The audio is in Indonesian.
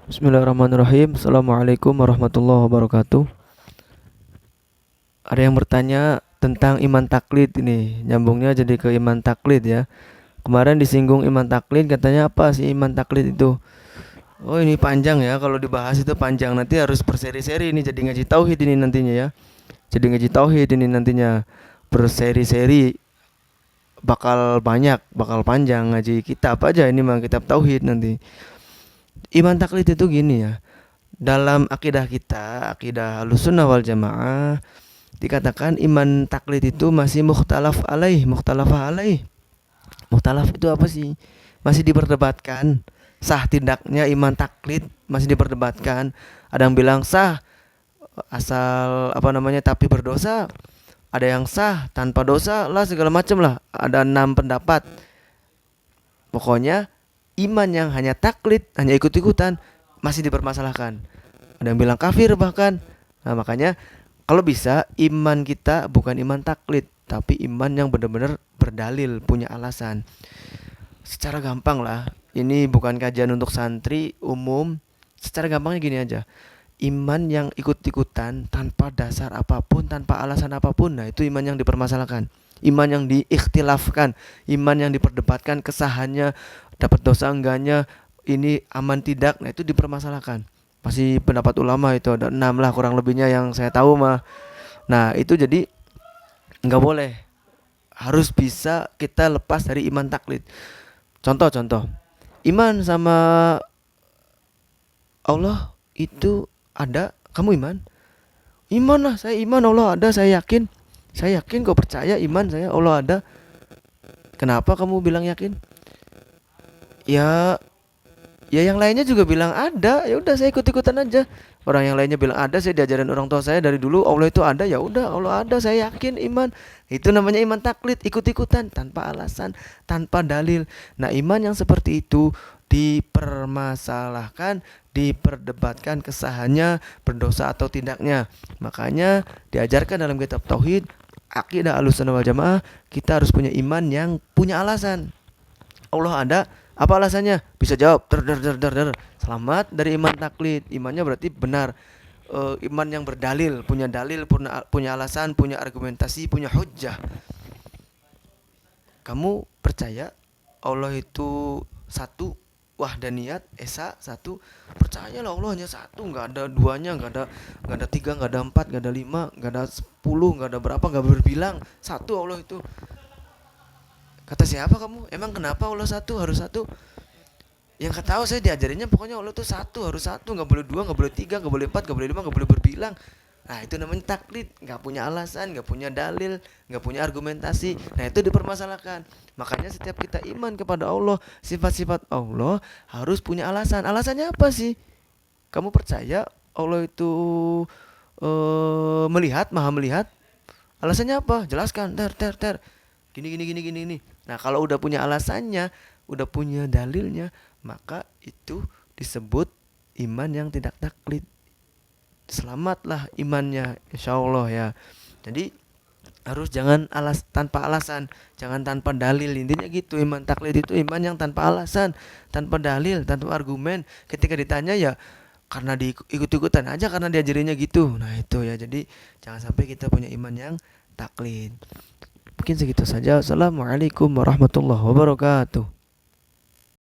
Bismillahirrahmanirrahim. Assalamualaikum warahmatullahi wabarakatuh. Ada yang bertanya tentang iman taklid ini. Nyambungnya jadi ke iman taklid ya. Kemarin disinggung iman taklid, katanya apa sih iman taklid itu? Oh, ini panjang ya. Kalau dibahas itu panjang. Nanti harus berseri-seri ini jadi ngaji tauhid ini nantinya ya. Jadi ngaji tauhid ini nantinya berseri-seri, bakal banyak, bakal panjang ngaji kitab aja ini mah kitab tauhid nanti. Iman taklid itu gini ya. Dalam akidah kita, akidah Ahlussunnah wal Jamaah, dikatakan iman taklid itu masih mukhtalaf alaih. Mukhtalaf itu apa sih? Masih diperdebatkan. Sah tidaknya iman taklid masih diperdebatkan. Ada yang bilang sah asal apa namanya tapi berdosa. Ada yang sah tanpa dosa lah, segala macam lah. Ada 6 pendapat. Pokoknya iman yang hanya taklid, hanya ikut-ikutan masih dipermasalahkan. Ada yang bilang kafir bahkan. Nah, makanya kalau bisa iman kita bukan iman taklid, tapi iman yang benar-benar berdalil, punya alasan. Secara gampang lah, ini bukan kajian untuk santri umum. Secara gampangnya gini aja. Iman yang ikut-ikutan tanpa dasar apapun, tanpa alasan apapun, nah itu iman yang dipermasalahkan. Iman yang diikhtilafkan, iman yang diperdebatkan kesahannya, dapat dosa enggaknya, ini aman tidak, nah itu dipermasalahkan. Masih pendapat ulama itu ada 6 lah kurang lebihnya yang saya tahu mah. Nah itu jadi nggak boleh, harus bisa kita lepas dari iman taklid. Contoh-contoh, iman sama Allah itu ada, kamu iman? Iman lah, saya iman Allah ada, saya yakin. Saya yakin kok, percaya, iman saya Allah ada. Kenapa kamu bilang yakin? Ya, ya yang lainnya juga bilang ada, ya udah saya ikut-ikutan aja. Orang yang lainnya bilang ada, saya diajarin orang tua saya dari dulu Allah itu ada, ya udah Allah ada, saya yakin, iman. Itu namanya iman taklid, ikut-ikutan tanpa alasan, tanpa dalil. Nah iman yang seperti itu dipermasalahkan, diperdebatkan kesahannya, berdosa atau tidaknya. Makanya diajarkan dalam kitab tauhid, akidah Ahlussunnah wal Jamaah, kita harus punya iman yang punya alasan. Allah ada, apa alasannya? Bisa jawab, selamat dari iman taklid. Imannya berarti benar. Iman yang berdalil, punya dalil, punya alasan, punya argumentasi, punya hujjah. Kamu percaya Allah itu satu, wahdaniyat, esa, satu? Percayalah Allah hanya satu, nggak ada duanya, nggak ada tiga, nggak ada empat, nggak ada lima, nggak ada 10, nggak ada berapa, nggak berbilang. Satu Allah itu. Kata siapa kamu? Emang kenapa Allah satu, harus satu? Yang kata tahu saya diajarinnya pokoknya Allah tuh satu, harus satu, nggak boleh dua, nggak boleh tiga, nggak boleh empat, nggak boleh lima, nggak boleh berbilang. Nah itu namanya taklid, nggak punya alasan, nggak punya dalil, nggak punya argumentasi. Nah itu dipermasalahkan. Makanya setiap kita iman kepada Allah, sifat-sifat Allah harus punya alasan. Alasannya apa sih? Kamu percaya Allah itu melihat, maha melihat? Alasannya apa? Jelaskan, ter. Gini. Nah kalau udah punya alasannya, udah punya dalilnya, maka itu disebut iman yang tidak taklid. Selamatlah imannya, insya Allah ya. Jadi harus jangan tanpa alasan, jangan tanpa dalil. Intinya gitu, iman taklid itu iman yang tanpa alasan, tanpa dalil, tanpa argumen. Ketika ditanya ya karena diikut-ikutan aja, karena diajarinya gitu. Nah itu ya, jadi jangan sampai kita punya iman yang taklid. Mungkin segitu saja. Assalamualaikum warahmatullahi wabarakatuh.